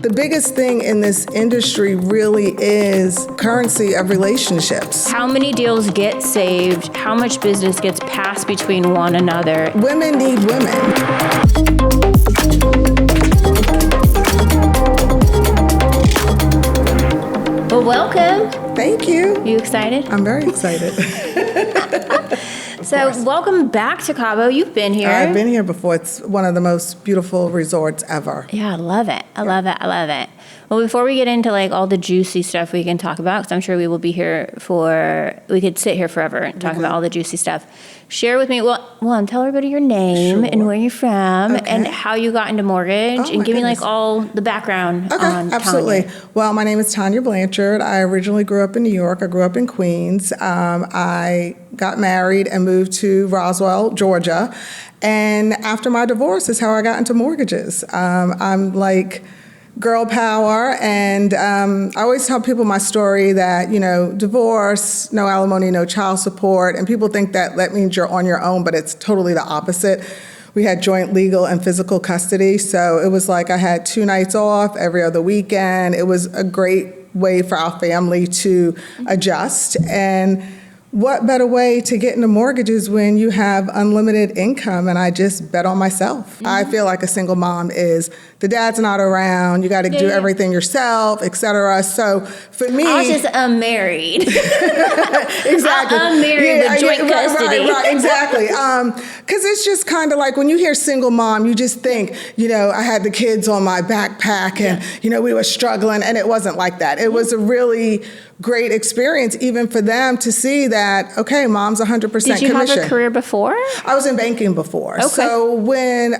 the biggest thing in this industry really is currency of relationships. How many deals get saved? How much business gets passed between one another? Women need women. Well, welcome. Thank you. You excited? I'm very excited. So welcome back to Cabo. You've been here. I've been here before. It's one of the most beautiful resorts ever. Yeah, I love it. I love it. Well, before we get into like all the juicy stuff we can talk about, because I'm sure we will be here we could sit here forever and talk about all the juicy stuff. Share with me, one, tell everybody your name and where you're from and how you got into mortgage and give me like all the background on absolutely. Tanya. Well, my name is Tanya Blanchard. I originally grew up in New York. I grew up in Queens. I got married and moved to Roswell, Georgia. And after my divorce is how I got into mortgages. I'm like girl power, and I always tell people my story that, divorce, no alimony, no child support, and people think that means you're on your own, but it's totally the opposite. We had joint legal and physical custody, so it was like I had 2 nights off every other weekend. It was a great way for our family to adjust, and what better way to get into mortgages when you have unlimited income? And I just bet on myself. Mm-hmm. I feel like a single mom is, the dad's not around, you got to do everything yourself, et cetera. So for me, I was just unmarried. Exactly. Unmarried with joint custody. Right, exactly. Because it's just kind of like when you hear single mom, you just think, I had the kids on my backpack and, we were struggling. And it wasn't like that. It was a really great experience, even for them to see that, okay, mom's 100% commission. Did you have a career before? I was in banking before. Okay. So when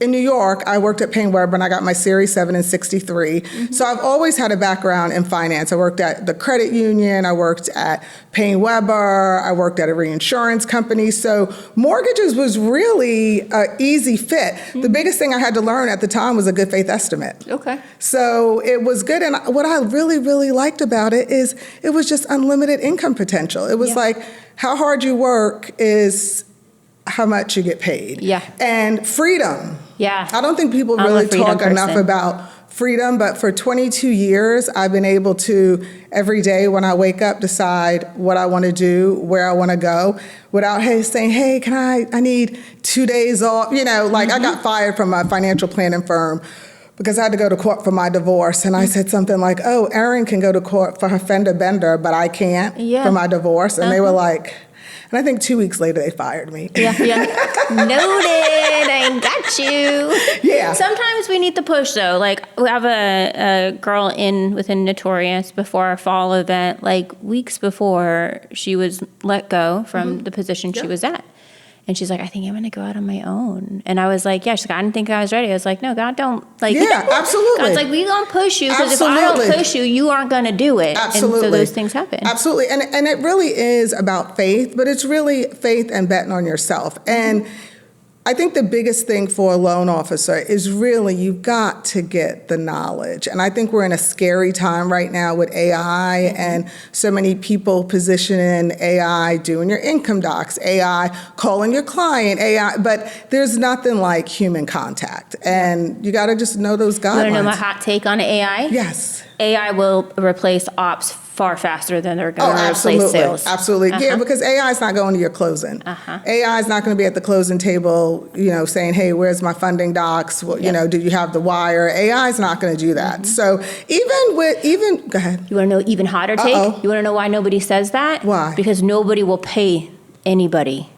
in New York, I worked at Paine Webber and I got my Series 7 in 63. Mm-hmm. So I've always had a background in finance. I worked at the credit union. I worked at Paine Webber. I worked at a reinsurance company. So mortgages was really an easy fit. Mm-hmm. The biggest thing I had to learn at the time was a good faith estimate. Okay. So it was good. And what I really, really liked about it is it was just unlimited income potential. It was like how hard you work is how much you get paid. Yeah. And freedom. Yeah. I don't think people really talk enough about freedom, but for 22 years, I've been able to, every day when I wake up, decide what I want to do, where I want to go, without saying, hey, I need 2 days off. I got fired from a financial planning firm because I had to go to court for my divorce. And I said something like, oh, Erin can go to court for her fender bender, but I can't for my divorce. And they were like, and I think 2 weeks later, they fired me. Yeah. Noted. I got you. Yeah. Sometimes we need the push, though. Like, we have a girl within Notorious before our fall event, like weeks before she was let go from the position she was at. And she's like, I think I'm going to go out on my own. And I was like, yeah. She's like, I didn't think I was ready. I was like, no, God don't. Yeah, absolutely. God's like, we going to push you, because if I don't push you, you aren't going to do it. Absolutely. And so those things happen. Absolutely. And it really is about faith, but it's really faith and betting on yourself. And I think the biggest thing for a loan officer is really you've got to get the knowledge. And I think we're in a scary time right now with AI and so many people positioning AI, doing your income docs, AI, calling your client, AI, but there's nothing like human contact. And you got to just know those guidelines. You want to know my hot take on AI? Yes. AI will replace ops far faster than they're going to replace sales. Absolutely. Yeah, because AI is not going to your closing. AI is not going to be at the closing table, saying, hey, where's my funding docs? Well, do you have the wire? AI is not going to do that. So go ahead. You want to know even hotter take? You want to know why nobody says that? Why? Because nobody will pay anybody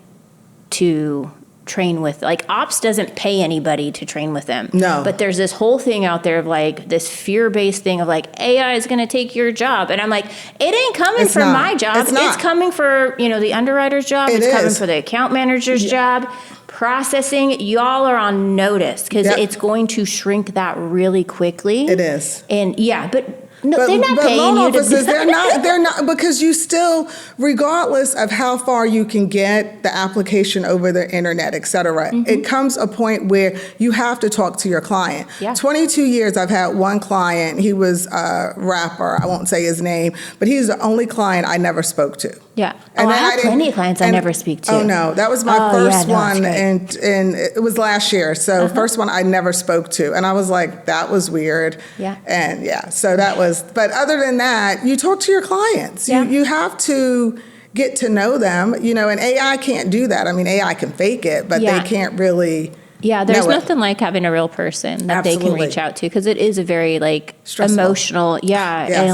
to train with. Like, ops doesn't pay anybody to train with them. No. But there's this whole thing out there of like this fear-based thing of like AI is going to take your job. And I'm like, it ain't coming for my job. It's coming for, the underwriter's job. It's coming for the account manager's job. Processing, y'all are on notice because it's going to shrink that really quickly. It is. And but No, they're not paying loan you to officers, do that. they're not, because you still, regardless of how far you can get the application over the internet, et cetera, it comes a point where you have to talk to your client. Yeah. 22 years I've had one client, he was a rapper, I won't say his name, but he's the only client I never spoke to. Yeah. And I then have plenty of clients I never speak to. Oh, no. That was my first no, one, it's great. and it was last year. So first one I never spoke to. And I was like, that was weird. Yeah. And so that was, but other than that, you talk to your clients. Yeah. You have to get to know them, and AI can't do that. I mean, AI can fake it, but Yeah. they can't really. Yeah, there's know it. nothing like having a real person that they can Absolutely. reach out to, because it is a very Stressful. emotional. Yeah, Yes. and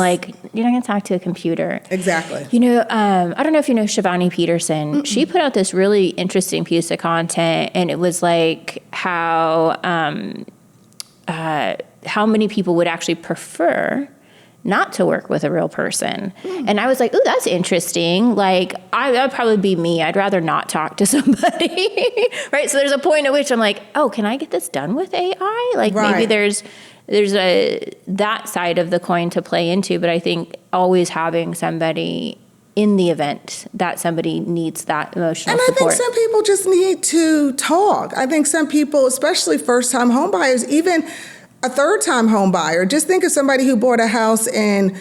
you're not gonna talk to a computer. Exactly. I don't know if you know Shivani Peterson. She put out this really interesting piece of content, and it was like how many people would actually prefer not to work with a real person. And I was like, ooh, that's interesting. That'd probably be me. I'd rather not talk to somebody. Right? So there's a point at which I'm like, oh, can I get this done with AI? Maybe Right. there's that side of the coin to play into, but I think always having somebody in the event that somebody needs that emotional And I support. think some people just need to talk. I think some people, especially first-time home buyers, even a third-time home buyer, just think of somebody who bought a house in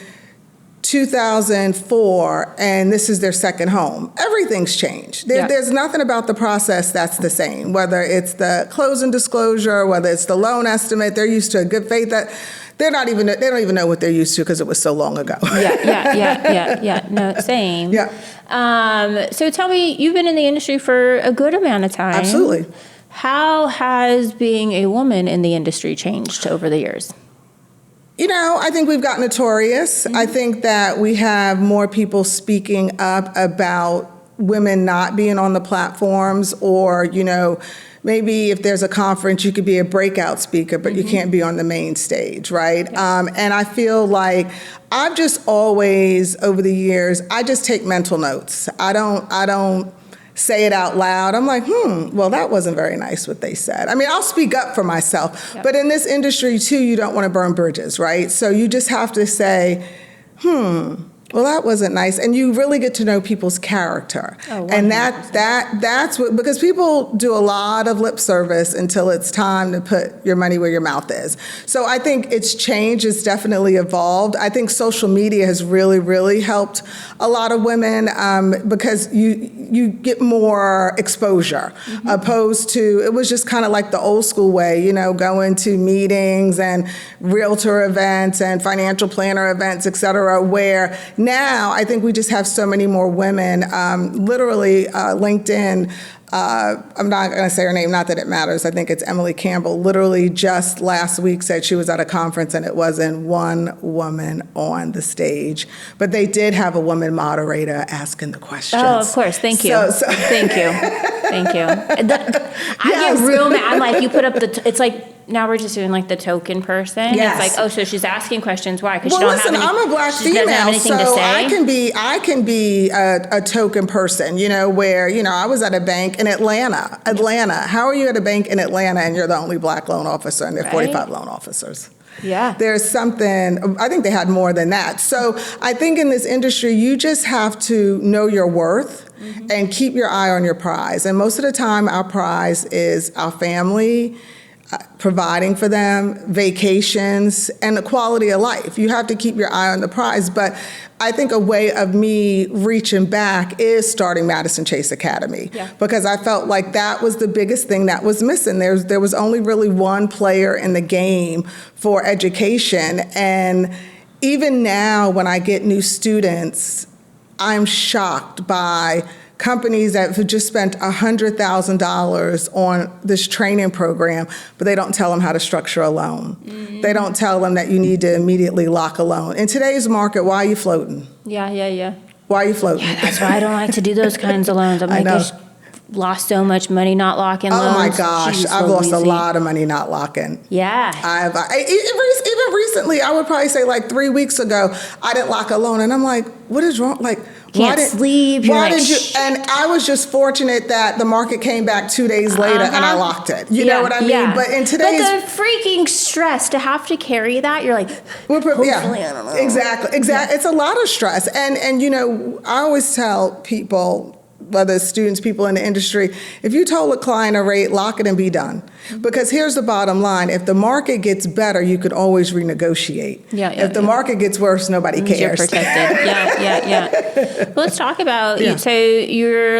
2004 and this is their second home. Everything's changed. Yeah. There's nothing about the process that's the same, whether it's the closing disclosure, whether it's the loan estimate. They're used to a good faith that they don't even know what they're used to because it was so long ago. Yeah. No, same. Yeah. So tell me, you've been in the industry for a good amount of time. Absolutely. How has being a woman in the industry changed over the years? I think we've gotten notorious. I think that we have more people speaking up about women not being on the platforms, or, maybe if there's a conference, you could be a breakout speaker, but you can't be on the main stage, right? Yeah. And I feel like I've just always, over the years, I just take mental notes. I don't say it out loud. I'm like, well, that wasn't very nice what they said. I mean, I'll speak up for myself, Yep. but in this industry too, you don't want to burn bridges, right? So you just have to say, well, that wasn't nice. And you really get to know people's character. Oh, and 100%. that's what, because people do a lot of lip service until it's time to put your money where your mouth is. So I think it's changed. It's definitely evolved. I think social media has really, really helped a lot of women because you get more exposure opposed to, it was just kind of like the old school way, going to meetings and realtor events and financial planner events, et cetera, where now I think we just have so many more women. Literally, LinkedIn, I'm not going to say her name, not that it matters. I think it's Emily Campbell, literally just last week said she was at a conference and it wasn't one woman on the stage. But they did have a woman moderator asking the questions. Oh, of course. Thank you. Thank you. I Yes. get real mad. I'm like, you put up it's like, now we're just doing the token person. Yes. It's like, oh, so she's asking questions. Why? Because Well, listen, I'm a black she doesn't have female, anything to so say. I can be a token person, where, I was at a bank in Atlanta. How are you at a bank in Atlanta and you're the only black loan officer and there are 45 loan officers? Yeah. There's something, I think they had more than that. So I think in this industry, you just have to know your worth and keep your eye on your prize. And most of the time, our prize is our family, providing for them, vacations, and the quality of life. You have to keep your eye on the prize. But I think a way of me reaching back is starting Madison Chase Academy, because I felt like that was the biggest thing that was missing. There was only really one player in the game for education. And even now, when I get new students, I'm shocked by companies that have just spent $100,000 on this training program, but they don't tell them how to structure a loan. They don't tell them that you need to immediately lock a loan. In today's market, why are you floating? Yeah. Why are you floating? Yeah, that's why I don't like to do those kinds of loans. I'm I like, know. I just lost so much money not locking loans. Oh my gosh, Jeez I've lost a Louise. lot of money not locking. Yeah. Even recently, I would probably say 3 weeks ago, I didn't lock a loan. And I'm like, what is wrong? can't sleep. You're why like, did you? And I was just fortunate that the market came back 2 days later and I locked it. You know what I mean? Yeah. But in today's, but the freaking stress to have to carry that, you're like, hopefully, I don't know. Exactly. Yeah. It's a lot of stress. And you know, I always tell people, whether it's students, people in the industry, if you told a client a rate, lock it and be done. Because here's the bottom line. If the market gets better, you could always renegotiate. If the market gets worse, nobody cares. You're protected. Yeah. Well, let's talk about, so you're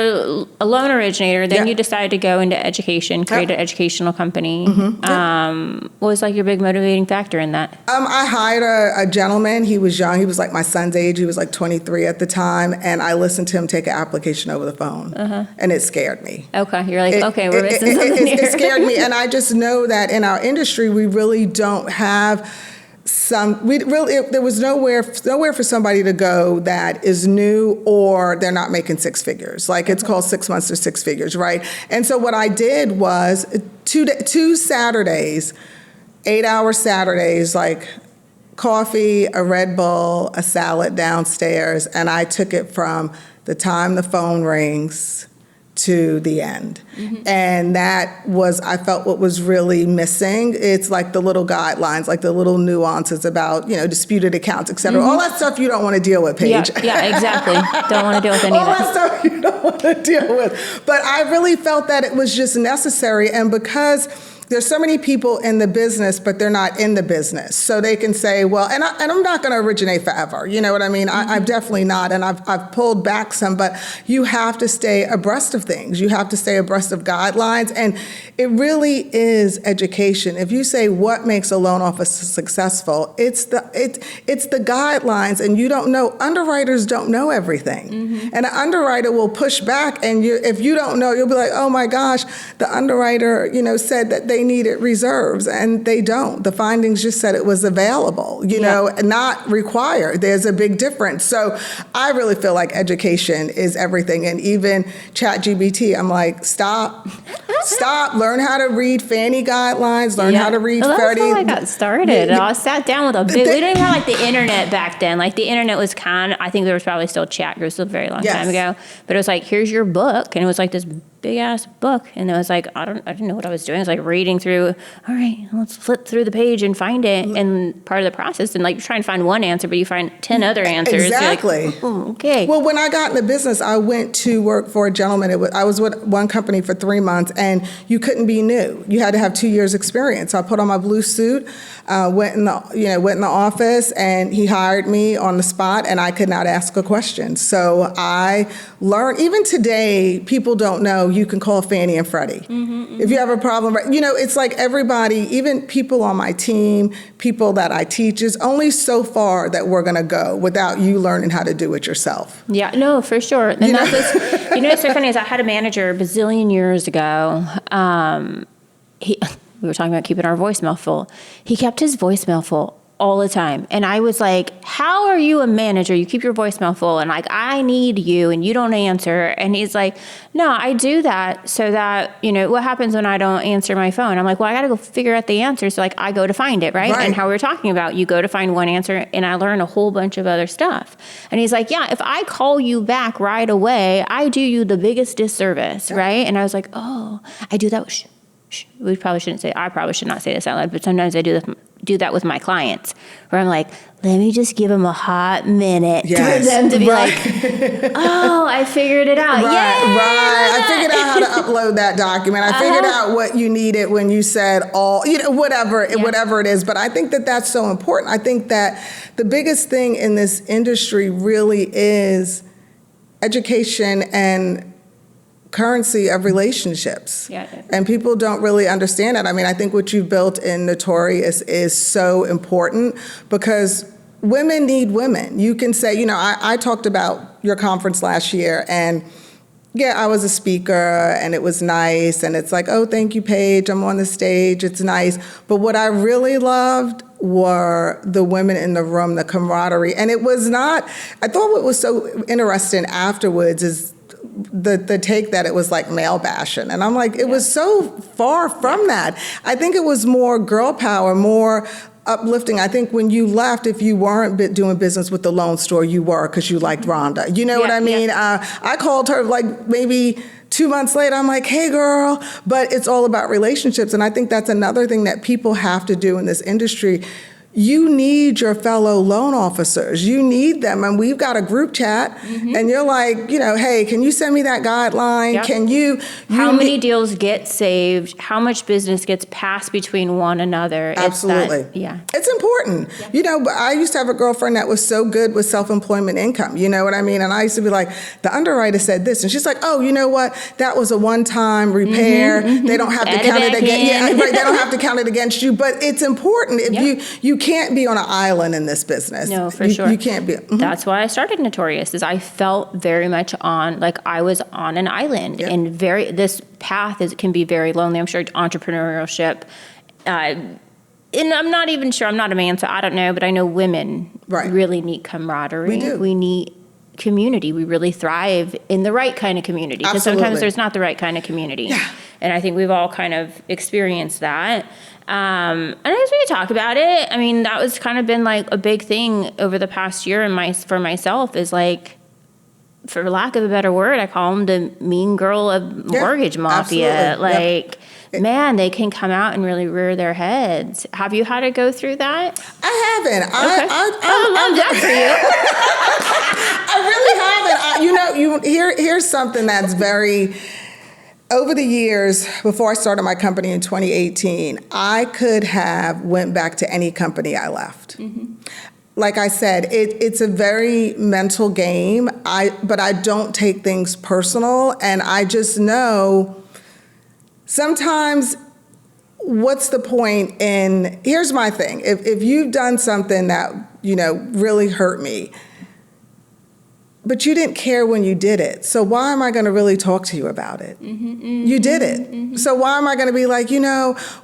a loan originator, then you decided to go into education, create an educational company. What was like your big motivating factor in that? I hired a gentleman. He was young. He was like my son's age. He was like 23 at the time. And I listened to him take an application over the phone. And it scared me. Okay. You're like, okay, we're missing something here. It scared me. And I just know that in our industry, we really don't have there was nowhere for somebody to go that is new or they're not making six figures. Like it's called 6 months to six figures, right? And so what I did was two Saturdays, 8-hour Saturdays, like coffee, a Red Bull, a salad downstairs, and I took it from the time the phone rings to the end. And that was, I felt, what was really missing. It's like the little guidelines, like the little nuances about, you know, disputed accounts, et cetera. All that stuff you don't want to deal with, Paige. Yeah, exactly. Don't want to deal with any of that. All that stuff you don't want to deal with. But I really felt that it was just necessary. And because there's so many people in the business, but they're not in the business. So they can say, well, and I'm not going to originate forever. You know what I mean? I'm definitely not. And I've pulled back some, but you have to stay abreast of things. You have to stay abreast of guidelines. And it really is education. If you say what makes a loan officer successful, it's the guidelines. And you don't know, underwriters don't know everything. And an underwriter will push back. And if you don't know, you'll be like, oh my gosh, the underwriter, you know, said that they needed reserves, and they don't. The findings just said it was available, you know, not required. There's a big difference. So I really feel like education is everything. And even ChatGPT, I'm like, stop, learn how to read Fannie guidelines, learn how to read Freddie. That's how I got started. I sat down with a big, we didn't even have like the internet back then. Like the internet was I think there was probably still chat groups a very long time ago, but it was like, here's your book. And it was like this big ass book. And it was like, I didn't know what I was doing. I was like reading through, all right, let's flip through the page and find it. And part of the process, and like you try and find one answer, but you find 10 other answers. Exactly. Like, oh, okay. Well, when I got in the business, I went to work for a gentleman. I was with one company for 3 months, and you couldn't be new. You had to have 2 years experience. So I put on my blue suit, went in the office, and he hired me on the spot, and I could not ask a question. So I learned, even today, people don't know you can call Fannie and Freddie. If you have a problem, you know, it's like everybody, even people on my team, people that I teach, is only so far that we're going to go without you learning how to do it yourself. Yeah, no, for sure. And that's what's, you know, what's so funny is I had a manager a bazillion years ago. We were talking about keeping our voicemail full. He kept his voicemail full all the time. And I was like, how are you a manager? You keep your voicemail full, and like, I need you and you don't answer. And he's like, no, I do that so that, you know, what happens when I don't answer my phone? I'm like, well, I got to go figure out the answer. So like, I go to find it, right? And how we were talking about, you go to find one answer and I learn a whole bunch of other stuff. And he's like, yeah, if I call you back right away, I do you the biggest disservice, right? And I was like, oh, I do that. We probably shouldn't say, I probably should not say this out loud, but sometimes I do that with my clients, where I'm like, let me just give them a hot minute for them to be like, oh, I figured it out. I figured out how to upload that document. I figured out what you needed when you said whatever it is. But I think that that's so important. I think that the biggest thing in this industry really is education and currency of relationships. And people don't really understand that. I mean, I think what you've built in Notorious is so important, because women need women. You can say, you know, I talked about your conference last year, and I was a speaker and it was nice, and it's like, oh, thank you, Paige, I'm on the stage, it's nice. But what I really loved were the women in the room, the camaraderie. And it was not, I thought what was so interesting afterwards is the take that it was like male bashing. And I'm like, it was so far from that. I think it was more girl power, more uplifting. I think when you left, if you weren't doing business with the loan store, you were because you liked Rhonda. You know what I mean? I called her like maybe 2 months later, I'm like, hey, girl. But it's all about relationships. And I think that's another thing that people have to do in this industry. You need your fellow loan officers. You need them. And we've got a group chat, and you're like, hey, can you send me that guideline? Yep. Can you? How many deals get saved? How much business gets passed between one another? Absolutely. It's important. Yeah. But I used to have a girlfriend that was so good with self-employment income. You know what I mean? And I used to be like, the underwriter said this. And she's like, oh, you know what? That was a one-time repair. They don't have to count it again. Yeah, right. They don't have to count it against you. But it's important. If you can't be on an island in this business. No, for sure. You can't be. That's why I started Notorious, is I felt very much like I was on an island, and this path can be very lonely. I'm sure entrepreneurship, and I'm not even sure, I'm not a man, so I don't know, but I know women really need camaraderie. We do. We need community. We really thrive in the right kind of community, because sometimes there's not the right kind of community. Yeah. And I think we've all kind of experienced that. And I guess we could talk about it. I mean, that was kind of been like a big thing over the past year for myself, is like, for lack of a better word, I call them the mean girl of mortgage mafia. Absolutely. Man, they can come out and really rear their heads. Have you had to go through that? I haven't. Okay. I love that for you. I really haven't. Here's something that's very. Over the years, before I started my company in 2018, I could have went back to any company I left. Like I said, it's a very mental game. But I don't take things personal, and I just know sometimes what's the point in. Here's my thing: if you've done something that really hurt me, but you didn't care when you did it, so why am I going to really talk to you about it? You did it. So why am I going to be like,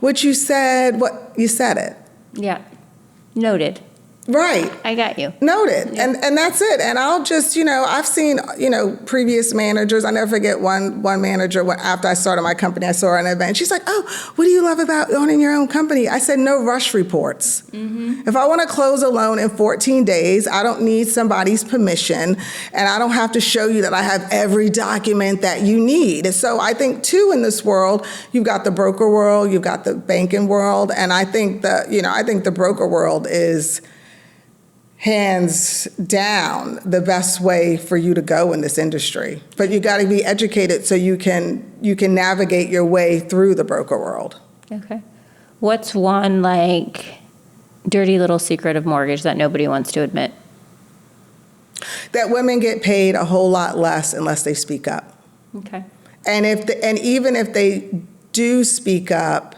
what you said, you said it. Yeah. Noted. Right. I got you. Noted. Yeah. And that's it. And I'll just, I've seen, previous managers. I never forget one manager, after I started my company, I saw her at an event. She's like, oh, what do you love about owning your own company? I said, no rush reports. If I want to close a loan in 14 days, I don't need somebody's permission, and I don't have to show you that I have every document that you need. And so I think, too, in this world, you've got the broker world, you've got the banking world, and I think the broker world is hands down the best way for you to go in this industry. But you got to be educated so you can navigate your way through the broker world. Okay. What's one dirty little secret of mortgage that nobody wants to admit? That women get paid a whole lot less unless they speak up. Okay. And even if they do speak up,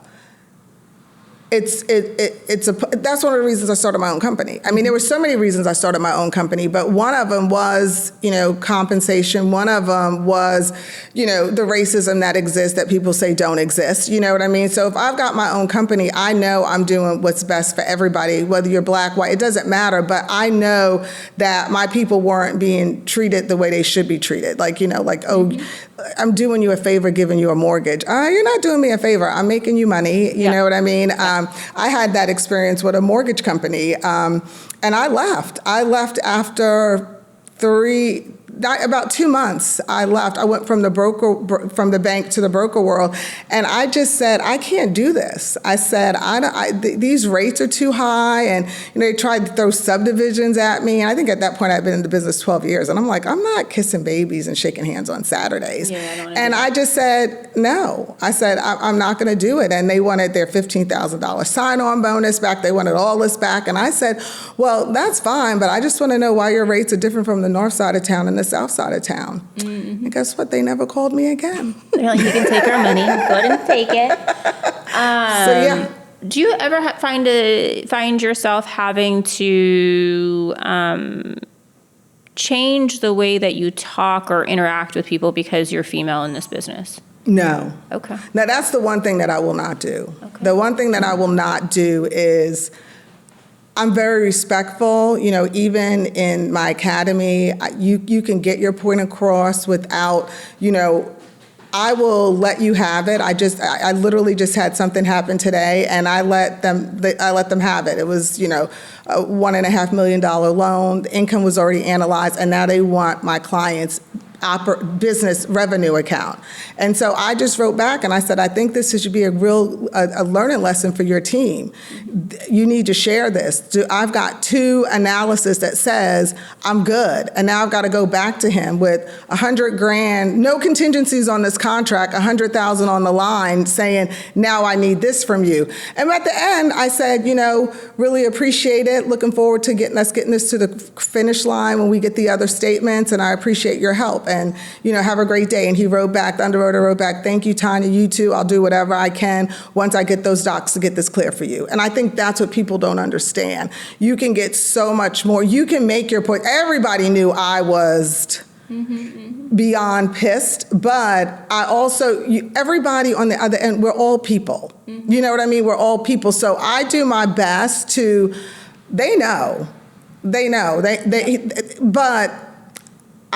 that's one of the reasons I started my own company. I mean, there were so many reasons I started my own company, but one of them was, compensation. One of them was, the racism that exists that people say don't exist. You know what I mean? So if I've got my own company, I know I'm doing what's best for everybody, whether you're black, white, it doesn't matter. But I know that my people weren't being treated the way they should be treated. I'm doing you a favor, giving you a mortgage. You're not doing me a favor. I'm making you money. You know what I mean? I had that experience with a mortgage company, and I left. I left after about 2 months. I left. I went from the bank to the broker world, and I just said, I can't do this. I said, these rates are too high, and they tried to throw subdivisions at me. And I think at that point I'd been in the business 12 years, and I'm like, I'm not kissing babies and shaking hands on Saturdays. And I just said no. I said I'm not going to do it. And they wanted their $15,000 sign-on bonus back. They wanted all this back, and I said, well, that's fine, but I just want to know why your rates are different from the north side of town and the south side of town. And guess what? They never called me again. They're like, you can take our money. Go ahead and take it. Do you ever find yourself having to change the way that you talk or interact with people because you're female in this business? No. Okay. Now, that's the one thing that I will not do. Okay. The one thing that I will not do is I'm very respectful, even in my academy, you can get your point across without, I will let you have it. I literally just had something happen today, and I let them have it. It was, a $1.5 million loan. The income was already analyzed, and now they want my client's business revenue account. And so I just wrote back and I said, I think this should be a real learning lesson for your team. You need to share this. I've got 2 analysis that says I'm good. And now I've got to go back to him with $100,000, no contingencies on this contract, $100,000 on the line saying, now I need this from you. And at the end, I said, really appreciate it. Looking forward to getting this to the finish line when we get the other statements. And I appreciate your help. And, have a great day. And he wrote back, the underwriter wrote back, thank you, Tanya, you too. I'll do whatever I can once I get those docs to get this clear for you. And I think that's what people don't understand. You can get so much more. You can make your point. Everybody knew I was beyond pissed, but I also, everybody on the other end, we're all people. You know what I mean? We're all people. So I do my best to, they know, but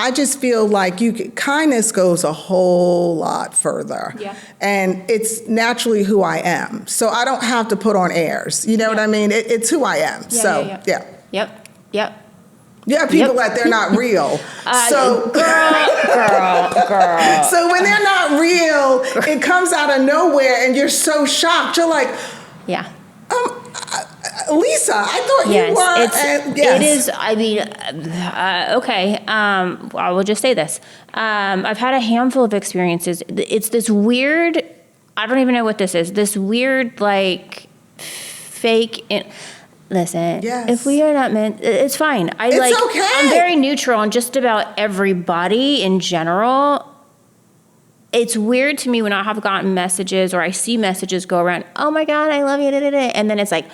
I just feel like kindness goes a whole lot further. Yeah. And it's naturally who I am. So I don't have to put on airs. You know what I mean? It's who I am. Yeah. Yep. Yeah, people that they're not real. So girl. So when they're not real, it comes out of nowhere and you're so shocked. You're like, yeah. Lisa, I thought you were. It is. I mean, okay. I will just say this. I've had a handful of experiences. It's this weird. I don't even know what this is. This weird, like, fake. Listen. Yes. If we are not meant, it's fine. It's okay. I'm very neutral on just about everybody in general. It's weird to me when I have gotten messages or I see messages go around, oh my God, I love you, da, da, da. And then it's like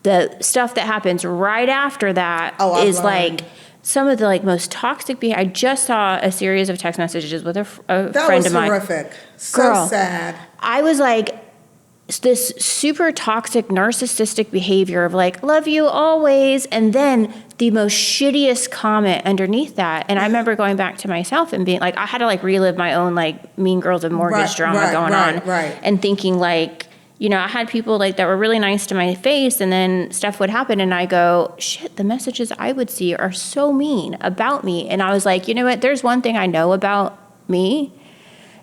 the stuff that happens right after that is like some of the like most toxic behavior. I just saw a series of text messages with a friend of mine. That was horrific. So sad. I was like, this super toxic narcissistic behavior of like, love you always. And then the most shittiest comment underneath that. And I remember going back to myself and being like, I had to like relive my own like Mean Girls of Mortgage drama going on. And thinking like, I had people like that were really nice to my face and then stuff would happen and I go, shit, the messages I would see are so mean about me. And I was like, you know what? There's one thing I know about me.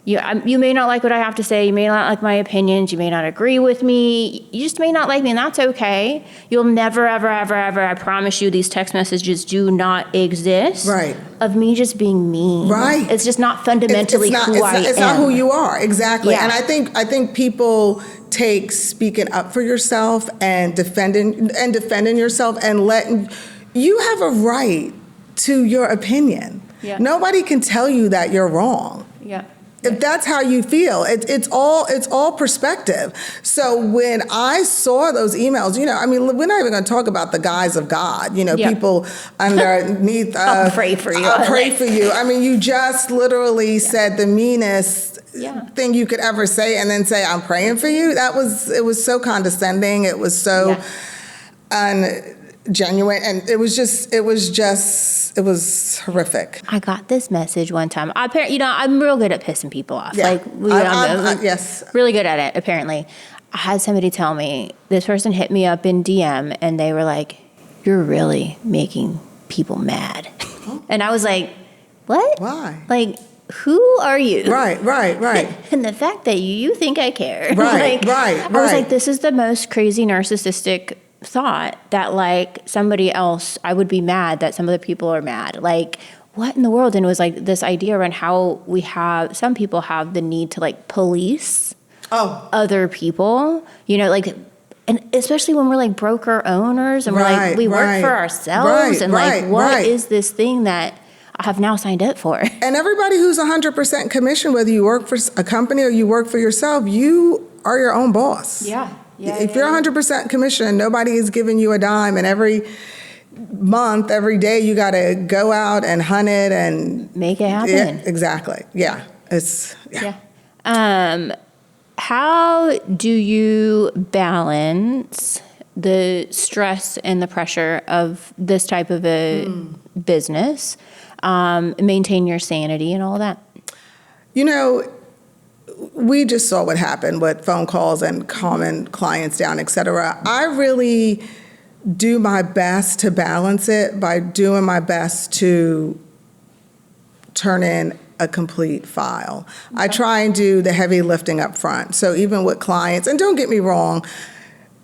You may not like what I have to say. You may not like my opinions. You may not agree with me. You just may not like me, and that's okay. You'll never, ever, ever, ever, I promise you, these text messages do not exist. Right. Of me just being mean. Right. It's just not fundamentally who I am. It's not who you are. Exactly. Yeah. And I think people take speaking up for yourself and defending yourself and letting you have a right to your opinion. Yeah. Nobody can tell you that you're wrong. Yeah. If that's how you feel, it's all perspective. So when I saw those emails, we're not even going to talk about the guise of God. People underneath. I'll pray for you. I'll pray for you. I mean, you just literally said the meanest thing you could ever say, and then say, "I'm praying for you." It was so condescending. It was so genuine, and it was horrific. I got this message one time. I'm real good at pissing people off. Yeah. I'm yes, really good at it. Apparently, I had somebody tell me this person hit me up in DM, and they were like, "You're really making people mad," and I was like, "What? Why? Like, who are you?" Right. And the fact that you think I care. Right. I was like, this is the most crazy narcissistic thought that like somebody else, I would be mad that some other people are mad. Like, what in the world? And it was like this idea around how some people have the need to like police other people, and especially when we're like broker owners and we're like, we work for ourselves what is this thing that I have now signed up for? And everybody who's 100% commission, whether you work for a company or you work for yourself, you are your own boss. If you're 100% commission, nobody is giving you a dime, and every month, every day, you got to go out and hunt it and make it happen. Yeah, exactly. Yeah. How do you balance the stress and the pressure of this type of a business, maintain your sanity and all that? You know, we just saw what happened with phone calls and calming clients down, et cetera. I really do my best to balance it by doing my best to turn in a complete file. Okay. I try and do the heavy lifting up front. So even with clients, and don't get me wrong,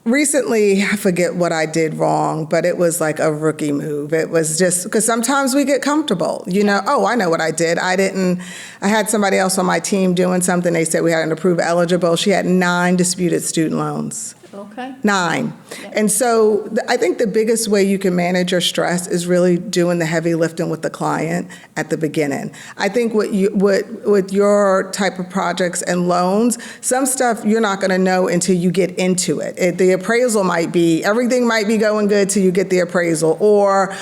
recently, I forget what I did wrong, but it was like a rookie move. It was just because sometimes we get comfortable, you know, oh, I know what I did. I had somebody else on my team doing something. They said we had an approved eligible. She had 9 disputed student loans. Okay. 9. Yeah. And so I think the biggest way you can manage your stress is really doing the heavy lifting with the client at the beginning. I think with your type of projects and loans, some stuff you're not going to know until you get into it. The appraisal everything might be going good till you get the appraisal, or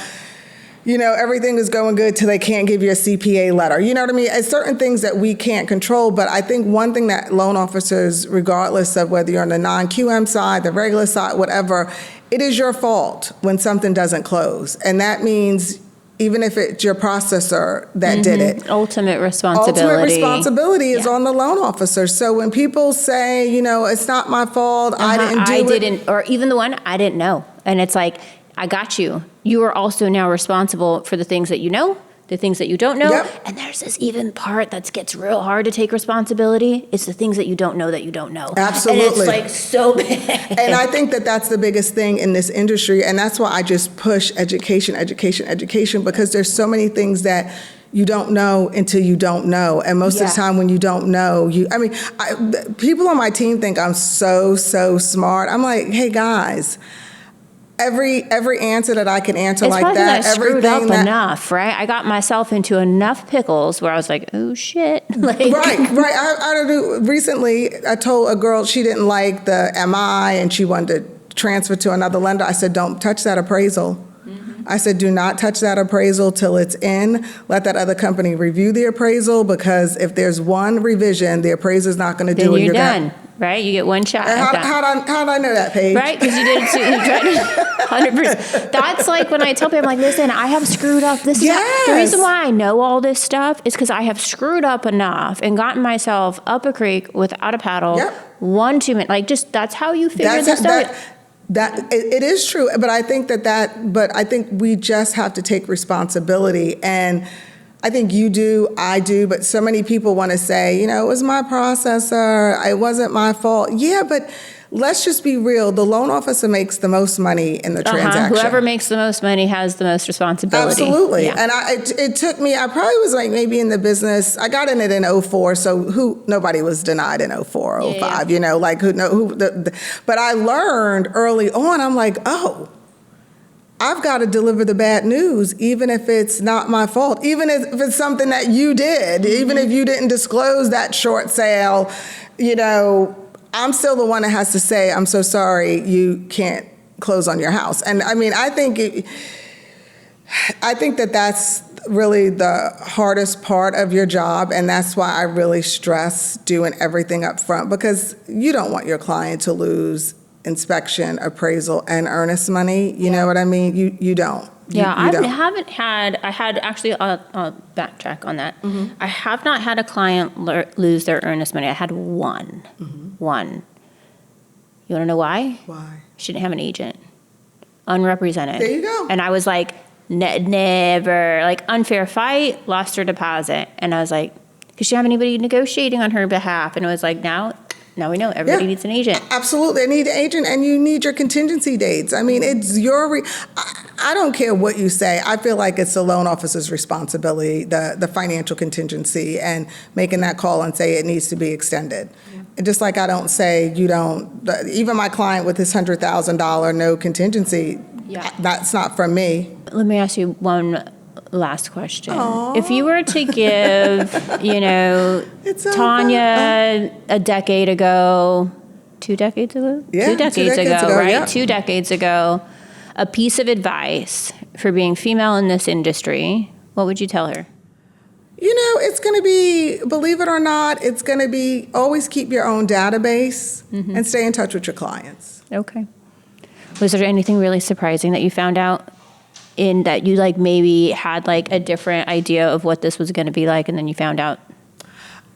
you know, everything is going good till they can't give you a CPA letter. You know what I mean? It's certain things that we can't control, but I think one thing that loan officers, regardless of whether you're on the non-QM side, the regular side, whatever, it is your fault when something doesn't close. And that means even if it's your processor that did it. Ultimate responsibility is on the loan officer. So when people say, you know, it's not my fault, I didn't do it. Or even the one, I didn't know. And it's like, I got you. You are also now responsible for the things that you know, the things that you don't know. Yep. And there's this even part that gets real hard to take responsibility. It's the things that you don't know that you don't know. Absolutely. And it's like so big. And I think that that's the biggest thing in this industry. And that's why I just push education, because there's so many things that you don't know until you don't know. And most of the time when you don't know, people on my team think I'm so smart. I'm like, hey guys, every answer that I can answer it's like that, I screwed up enough, right? I got myself into enough pickles where I was like, oh shit. Like, right. I don't know. Recently, I told a girl she didn't like the MI and she wanted to transfer to another lender. I said, don't touch that appraisal. I said, do not touch that appraisal till it's in. Let that other company review the appraisal, because if there's one revision, the appraiser's not going to do it. Then you're done. Right? You get one shot at that. How did I know that, Paige? Right? Because you did it 100%. That's like when I tell people, I'm like, listen, I have screwed up. This is the reason why I know all this stuff is because I have screwed up enough and gotten myself up a creek without a paddle. Yep. 1 2 minutes. Like, just that's how you figure this out. It is true, but I think but I think we just have to take responsibility. And I think you do, I do, but so many people want to say, you know, it was my processor, it wasn't my fault. Yeah, but let's just be real. The loan officer makes the most money in the transaction. Whoever makes the most money has the most responsibility. Absolutely. Yeah. And it took me, I probably was like maybe in the business, I got in it in 04, so nobody was denied in 04, 05, you know, like but I learned early on, I'm like, oh, I've got to deliver the bad news, even if it's not my fault, even if it's something that you did, even if you didn't disclose that short sale, you know, I'm still the one that has to say, I'm so sorry, you can't close on your house. And I mean, I think that that's really the hardest part of your job. And that's why I really stress doing everything up front, because you don't want your client to lose inspection, appraisal, and earnest money. You know what I mean? You don't. I haven't had, actually, I'll backtrack on that. Mm-hmm. I have not had a client lose their earnest money. I had one. Mm-hmm. One. You want to know why? Why? She didn't have an agent. Unrepresented. There you go. And I was like, never. Like, unfair fight, lost her deposit. And I was like, because she didn't have anybody negotiating on her behalf. And it was like, now we know everybody needs an agent. Absolutely. I need an agent, and you need your contingency dates. I mean, it's I don't care what you say. I feel like it's the loan officer's responsibility, the financial contingency, and making that call and say it needs to be extended. Yeah. And just like I don't say you don't, even my client with his $100,000 no contingency, that's not from me. Let me ask you one last question. Aww. If you were to give, you know, Tanya a decade ago, 2 decades ago? Yeah, 2 decades ago, right? Yeah. 2 decades ago, a piece of advice for being female in this industry, what would you tell her? You know, it's going to be, believe it or not, it's going to be always keep your own database and stay in touch with your clients. Okay. Was there anything really surprising that you found out in that you like maybe had like a different idea of what this was going to be like, and then you found out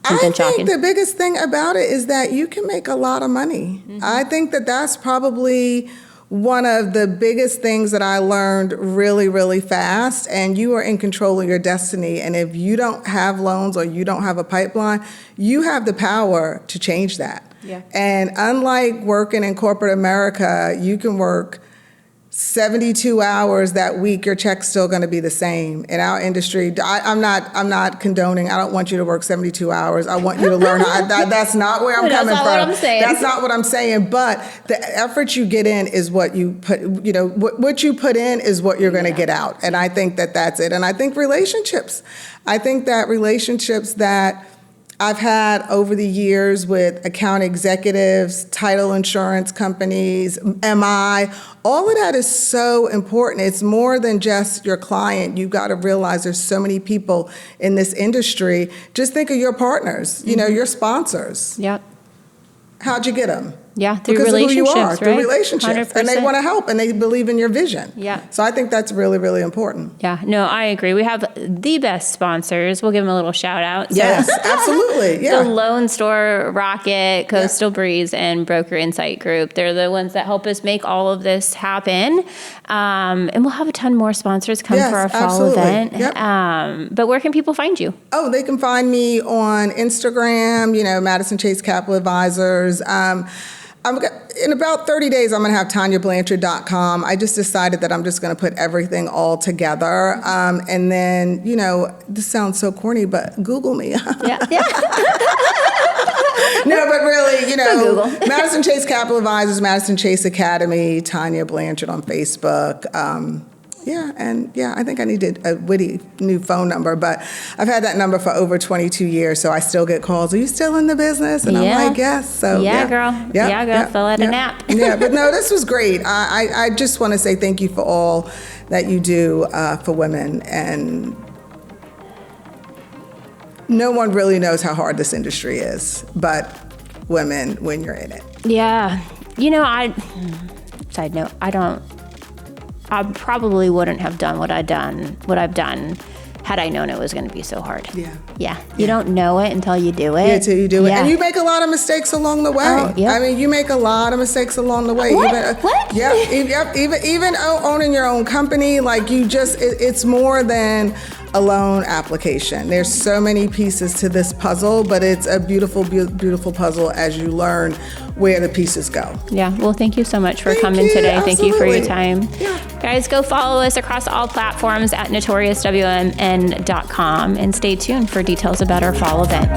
something shocking? I think the biggest thing about it is that you can make a lot of money. I think that that's probably one of the biggest things that I learned really, really fast. And you are in control of your destiny. And if you don't have loans or you don't have a pipeline, you have the power to change that. Yeah. And unlike working in corporate America, you can work 72 hours that week, your check's still going to be the same. In our industry, I'm not condoning. I don't want you to work 72 hours. I want you to learn. That's not where I'm coming from. That's not what I'm saying. That's not what I'm saying. But the effort you get in is what you put. You know, what you put in is what you're going to get out. And I think that that's it. And I think relationships. I think that relationships that I've had over the years with account executives, title insurance companies, MI, all of that is so important. It's more than just your client. You've got to realize there's so many people in this industry. Just think of your partners, you know, your sponsors. Yep. How'd you get them? Yeah, through because relationships, of who you are, right? through relationships. 100%. And they want to help and they believe in your vision. Yeah. So I think that's really, really important. Yeah, no, I agree. We have the best sponsors. We'll give them a little shout out. So, Yes, absolutely. Yeah. The Lone Star, Rocket, Coastal Breeze, and Broker Insight Group. They're the ones that help us make all of this happen. And we'll have a ton more sponsors come for our fall event. Yep. But where can people find you? Oh, they can find me on Instagram, you know, Madison Chase Capital Advisors. In about 30 days, I'm going to have TanyaBlanchard.com. I just decided that I'm just going to put everything all together. And then, you know, this sounds so corny, but Google me. Yeah. No, but really, you know, Google. Madison Chase Capital Advisors, Madison Chase Academy, Tanya Blanchard on Facebook. I think I needed a witty new phone number, but I've had that number for over 22 years, so I still get calls. Are you still in the business? And I'm like, yes. So girl. Fill out an app. Yeah, but no, this was great. I just want to say thank you for all that you do for women, and no one really knows how hard this industry is, but women when you're in it. Yeah. You know, side note, I probably wouldn't have done what I've done had I known it was going to be so hard. Yeah. You don't know it until you do it. Yeah, until you do it. And you make a lot of mistakes along the way. Oh, yeah. I mean, you make a lot of mistakes along the way. What? Even owning your own company, like it's more than a loan application. There's so many pieces to this puzzle, but it's a beautiful, beautiful puzzle as you learn where the pieces go. Yeah. Well, thank you so much for coming today. Absolutely. Thank you for your time. Yeah. Guys, go follow us across all platforms at notoriouswmn.com and stay tuned for details about our fall event.